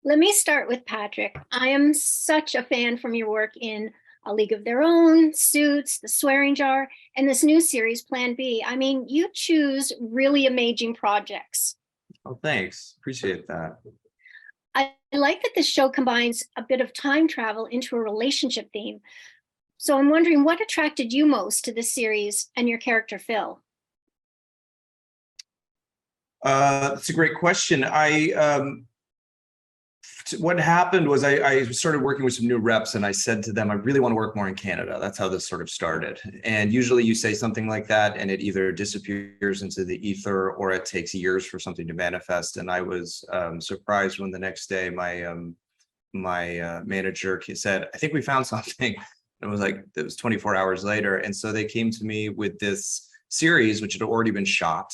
Let me start with Patrick. I am such a fan from your work in A League of Their Own, Suits, The Swearing Jar, and this new series, Plan B. I mean, you choose really amazing projects. Oh, thanks. Appreciate that. I like that this show combines a bit of time travel into a relationship theme. So I'm wondering what attracted you most to this series and your character, Phil? That's a great question. What happened was I started working with some new reps and I said to them, I really want to work more in Canada. That's how this sort of started. And usually you say something like that and it either disappears into the ether or it takes years for something to manifest. And I was surprised when the next day my manager said, I think we found something. And it was like, it was 24 hours later. And so they came to me with this series, which had already been shot,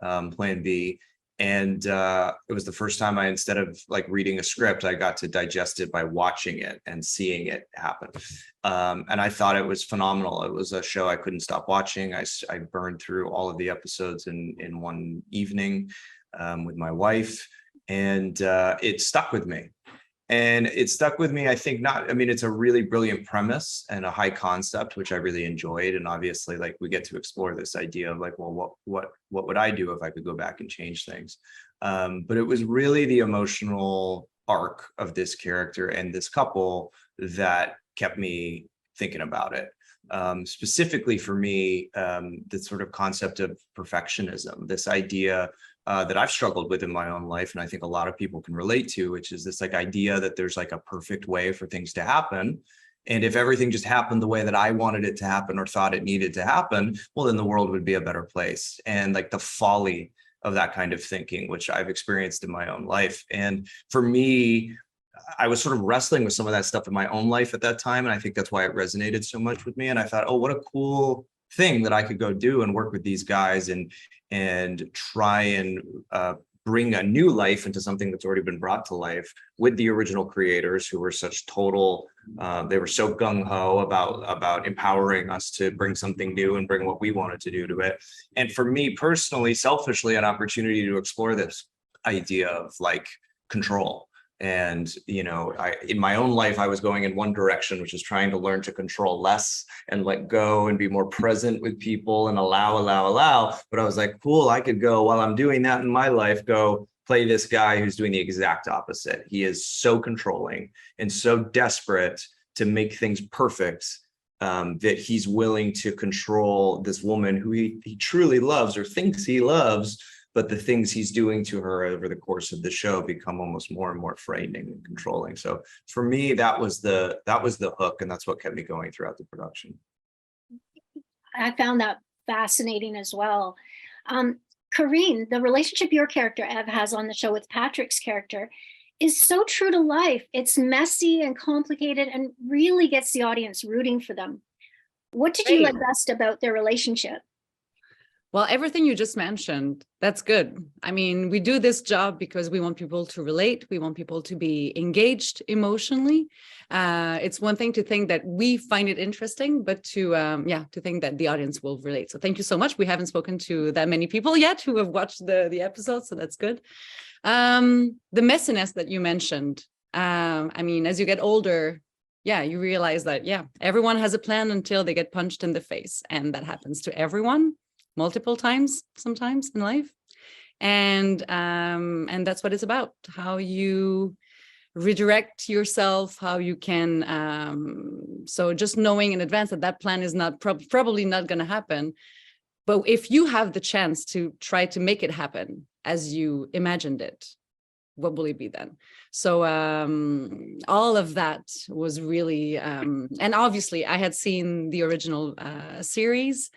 Plan B. And it was the first time instead of like reading a script, I got to digest it by watching it and seeing it happen. And I thought it was phenomenal. It was a show I couldn't stop watching. I burned through all of the episodes in one evening with my wife, and it stuck with me. And it stuck with me, I think it's a really brilliant premise and a high concept, which I really enjoyed. And obviously, like, we get to explore this idea of like, well, what would I do if I could go back and change things? But it was really the emotional arc of this character and this couple that kept me thinking about it. Specifically for me, the sort of concept of perfectionism, this idea that I've struggled with in my own life, and I think a lot of people can relate to, which is this like idea that there's like a perfect way for things to happen. And if everything just happened the way that I wanted it to happen or thought it needed to happen, well, then the world would be a better place. And like the folly of that kind of thinking, which I've experienced in my own life. And for me, I was sort of wrestling with some of that stuff in my own life at that time. And I think that's why it resonated so much with me. And I thought, oh, what a cool thing that I could go do and work with these guys and try and bring a new life into something that's already been brought to life with the original creators, who were such total, they were so gung-ho about empowering us to bring something new and bring what we wanted to do to it. And for me personally, selfishly, an opportunity to explore this idea of like control. And, in my own life, I was going in one direction, which is trying to learn to control less and let go and be more present with people and allow. But I was like, cool, I could go, while I'm doing that in my life, go play this guy who's doing the exact opposite. He is so controlling and so desperate to make things perfect that he's willing to control this woman who he truly loves or thinks he loves. But the things he's doing to her over the course of the show become almost more and more frightening and controlling. So for me, that was the hook, and that's what kept me going throughout the production. I found that fascinating as well. Karine, the relationship your character Ev has on the show with Patrick's character is so true to life. It's messy and complicated and really gets the audience rooting for them. What did you like best about their relationship? Well, everything you just mentioned, that's good. I mean, we do this job because we want people to relate. We want people to be engaged emotionally. It's one thing to think that we find it interesting, but to think that the audience will relate. So thank you so much. We haven't spoken to that many people yet who have watched the episode, so that's good. The messiness that you mentioned, I mean, as you get older, you realize that, everyone has a plan until they get punched in the face. And that happens to everyone multiple times sometimes in life. And that's what it's about, how you redirect yourself, how you can, so just knowing in advance that plan is not probably not going to happen. But if you have the chance to try to make it happen as you imagined it, what will it be then? So all of that was really, and obviously I had seen the original series.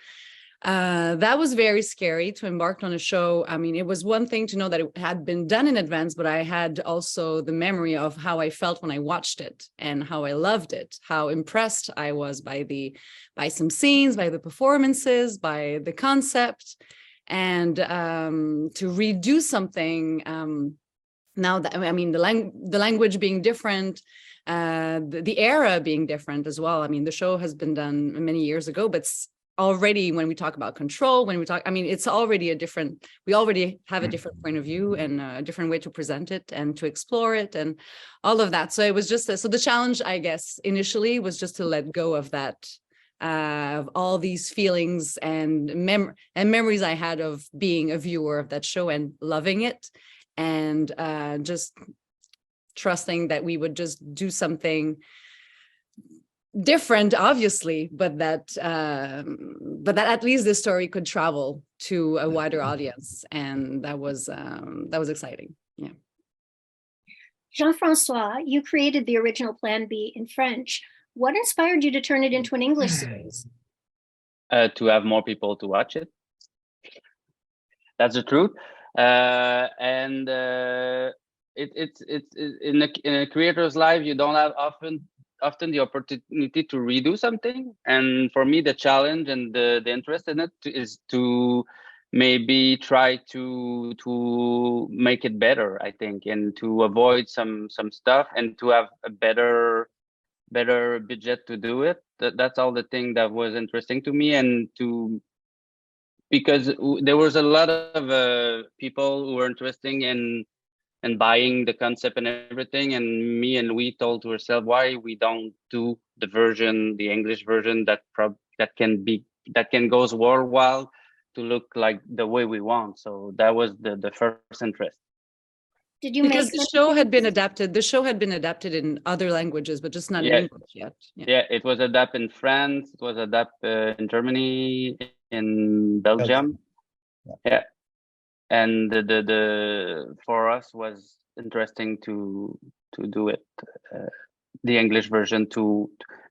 That was very scary to embark on a show. I mean, it was one thing to know that it had been done in advance, but I had also the memory of how I felt when I watched it and how I loved it, how impressed I was by some scenes, by the performances, by the concept, and to redo something. Now that, I mean, the language being different, the era being different as well. I mean, the show has been done many years ago, but already, when we talk about control, I mean, it's already we already have a different point of view and a different way to present it and to explore it and all of that. So it was just, so the challenge, I guess, initially was just to let go of that, of all these feelings and memories I had of being a viewer of that show and loving it, and just trusting that we would just do something different, obviously, but that at least the story could travel to a wider audience, and that was exciting. Yeah. Jean-François, you created the original Plan B in French. What inspired you to turn it into an English series? To have more people to watch it. That's the truth. And it's in a creator's life, you don't have often the opportunity to redo something. And for me, the challenge and the interest in it is to maybe try to make it better, I think, and to avoid some stuff and to have a better budget to do it. That's all the thing that was interesting to me, and because there was a lot of people who were interested in buying the concept and everything, and me and Louis told to ourselves why we don't do the English version that can goes worldwide to look like the way we want. So that was the first interest. Did you because make the show had been adapted in other languages, but just not in English yet. Yeah, it was adapted in France, it was adapted in Germany, in Belgium. Yeah. And the for us was interesting to do it, the English version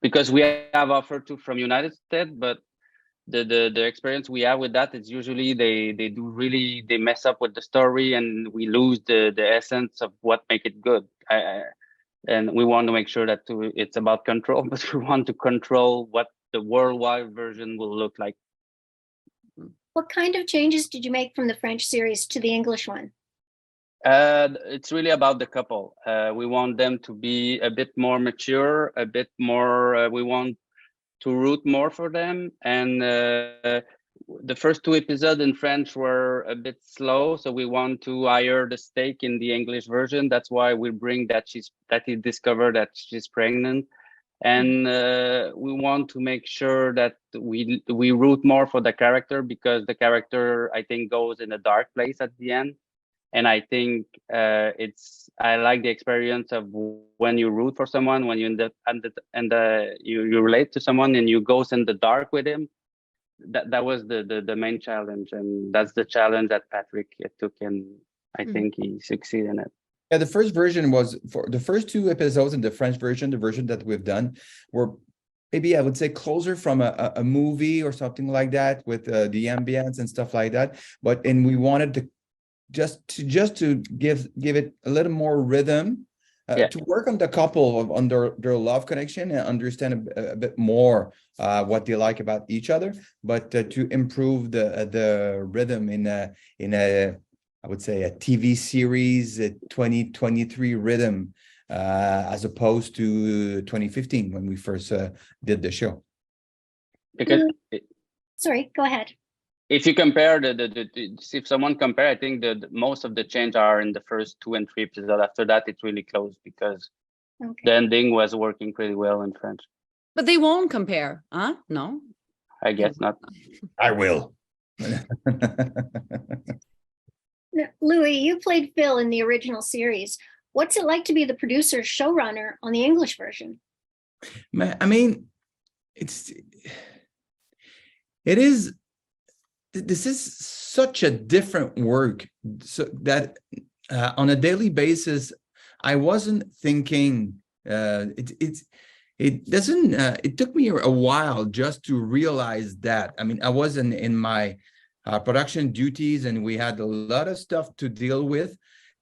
because we have offered to from United States, but the experience we have with that is usually they mess up with the story and we lose the essence of what make it good. And we want to make sure that it's about control, but we want to control what the worldwide version will look like. What kind of changes did you make from the French series to the English one? It's really about the couple. We want them to be a bit more mature, a bit more, we want to root more for them. And the first 2 episodes in French were a bit slow, so we want to higher the stake in the English version. That's why we bring that he discovered that she's pregnant. And we want to make sure that we root more for the character, because the character, I think, goes in a dark place at the end. And I think I like the experience of when you root for someone, when you you relate to someone and you go in the dark with him. That was the main challenge, and that's the challenge that Patrick took, and I think he succeeded in it. Yeah, the first version was for the first 2 episodes in the French version. The version that we've done were maybe I would say closer from a movie or something like that, with the ambience and stuff like that. And we wanted to just to give it a little more rhythm, to work on the couple on their love connection and understand a bit more what they like about each other, but to improve the rhythm in a I would say a TV series, a 2023 rhythm, as opposed to 2015 when we first did the show. Because sorry, go ahead. If you compare if someone compare, I think most of the change are in the first 2 and 3 episodes. After that, it's really close because the ending was working pretty well in French. But they won't compare, huh? No, I guess not. I will. Louis, you played Phil in the original series. What's it like to be the producer showrunner on the English version? I mean, this is such a different work, so that on a daily basis, I wasn't thinking. It took me a while just to realize that. I mean, I was in my production duties, and we had a lot of stuff to deal with,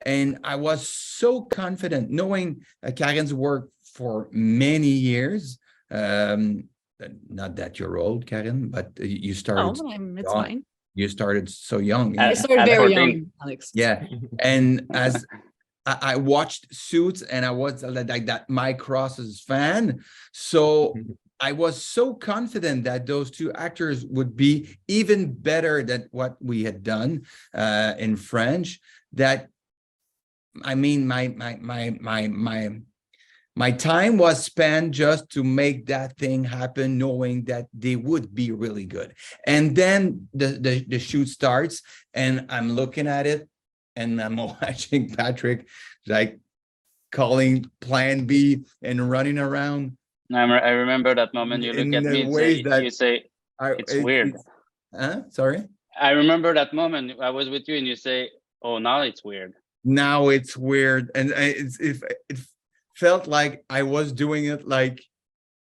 and I was so confident knowing Karine's work for many years. Not that you're old, Karine, but you started. Oh, it's fine. You started so young. I started very young, Alex. Yeah, and as I watched Suits, and I was like that Mike Ross's fan, so I was so confident that those two actors would be even better than what we had done in French, that I mean, my time was spent just to make that thing happen, knowing that they would be really good. And then the shoot starts, and I'm looking at it, and I'm watching Patrick like calling Plan B and running around. I remember that moment. You look In at the me and ways say, that you say, it's weird. Sorry. I remember that moment. I was with you and you say, oh, now it's weird. Now it's weird, and it felt like I was doing it like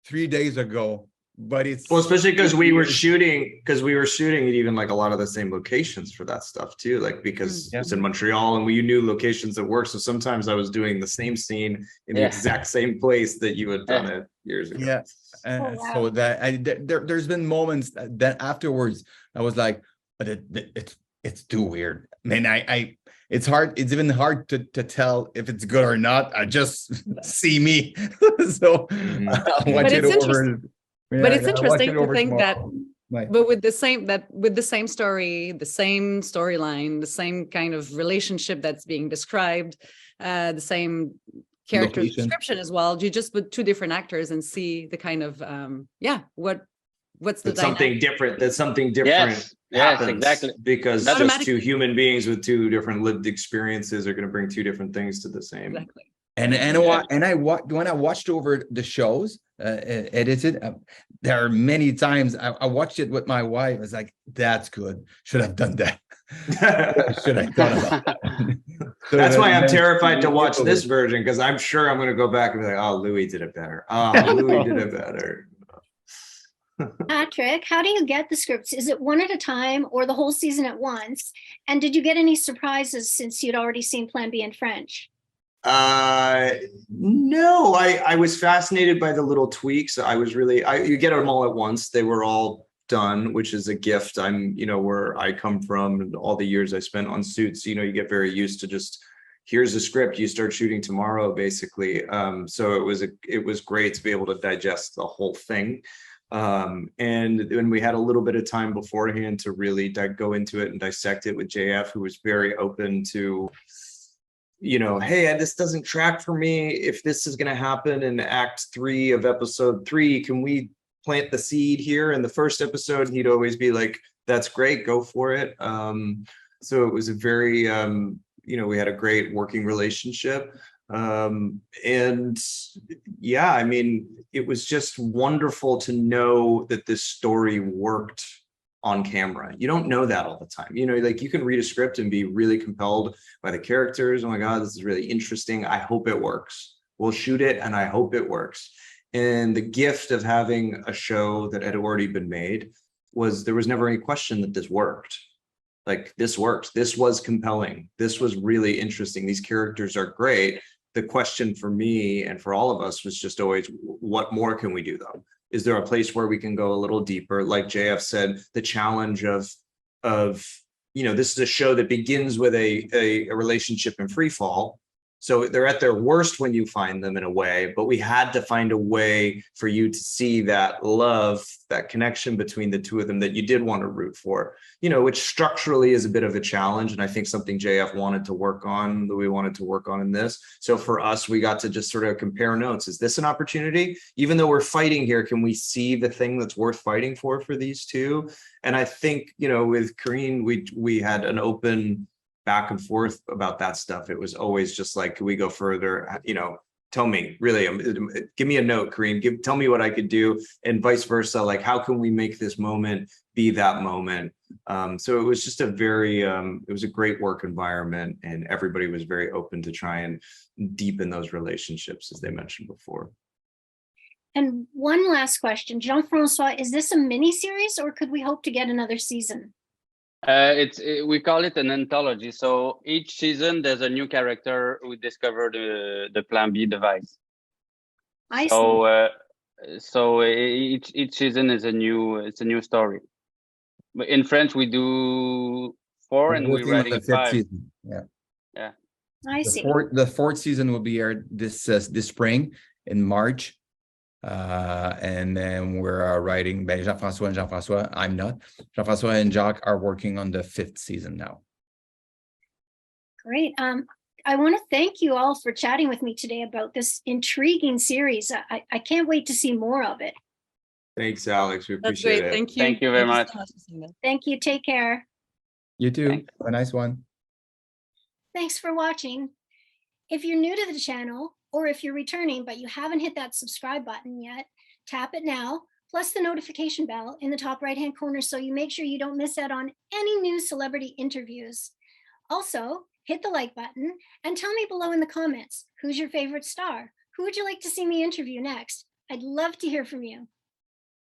3 days ago, but it's Well, especially because we were shooting at even like a lot of the same locations for that stuff too, like because it's in Montreal and we knew locations that work. So sometimes I was doing the same scene in the exact same place that you had done it years ago. Yeah. So that there's been moments that afterwards I was like, but it's too weird. I mean, it's hard. It's even hard to tell if it's good or not. I just see me. So I'll watch it over. Yeah, but it's interesting to think tomorrow. But with the same story, the same storyline, the same kind of relationship that's being described, the same character description as well. You just put two different actors and see the kind of what's the something different. That something different happens, exactly. Because just two human beings with two different lived experiences are going to bring two different things to the same. Exactly. When I watched over the shows edited, there are many times I watched it with my wife. I was like, "That's good. Should have done that. Should have thought about that." So that's why I'm terrified to watch this version, because I'm sure I'm going to go back and be like, "Oh, Louis did it better. Oh, Louis did it better." Patrick, how do you get the scripts? Is it one at a time or the whole season at once? And did you get any surprises since you'd already seen Plan B in French? No, I was fascinated by the little tweaks. You get them all at once. They were all done, which is a gift. I'm, where I come from and all the years I spent on Suits, you get very used to just, here's a script, you start shooting tomorrow, basically. So it was great to be able to digest the whole thing. And when we had a little bit of time beforehand to really go into it and dissect it with JF, who was very open to, hey, this doesn't track for me. If this is going to happen in Act 3 of Episode 3, can we plant the seed here in the first episode? And he'd always be like, that's great, go for it. So it was a very, we had a great working relationship. And yeah, I mean, it was just wonderful to know that this story worked on camera. You don't know that all the time. Like you can read a script and be really compelled by the characters. Oh my God, this is really interesting. I hope it works. We'll shoot it and I hope it works. And the gift of having a show that had already been made was there was never any question that this worked. Like this worked. This was compelling. This was really interesting. These characters are great. The question for me and for all of us was just always, what more can we do though? Is there a place where we can go a little deeper? Like JF said, the challenge of this is a show that begins with a relationship in free fall. So they're at their worst when you find them in a way, but we had to find a way for you to see that love, that connection between the two of them that you did want to root for, which structurally is a bit of a challenge. And I think something JF wanted to work on, that we wanted to work on in this. So for us, we got to just sort of compare notes. Is this an opportunity? Even though we're fighting here, can we see the thing that's worth fighting for these two? And I think, with Karine, we had an open back and forth about that stuff. It was always just like, can we go further? Tell me, really, give me a note, Karine, tell me what I could do, and vice versa. Like, how can we make this moment be that moment? So it was just it was a great work environment, and everybody was very open to try and deepen those relationships, as they mentioned before. And one last question, Jean-François, is this a mini series or could we hope to get another season? We call it an anthology. So each season there's a new character who discovered the Plan B device. I see. So each season is a new story. In French we do 4 and we're writing 5. Season. Yeah. I see. The fourth season will be aired this spring in March. And then we're writing by Jean-François and Jean-François. I'm not. Jean-François and Jacques are working on the 5th season now. Great. I want to thank you all for chatting with me today about this intriguing series. I can't wait to see more of it. Thanks, Alex. We That's appreciate great. it. Thank you. Thank you very so much. for saying that. Thank you. Take care. You too. Thanks. Have a nice one. Thanks for watching. If you're new to the channel, or if you're returning but you haven't hit that subscribe button yet, tap it now, plus the notification bell in the top right-hand corner so you make sure you don't miss out on any new celebrity interviews. Also, hit the like button and tell me below in the comments, who's your favorite star? Who would you like to see me interview next? I'd love to hear from you.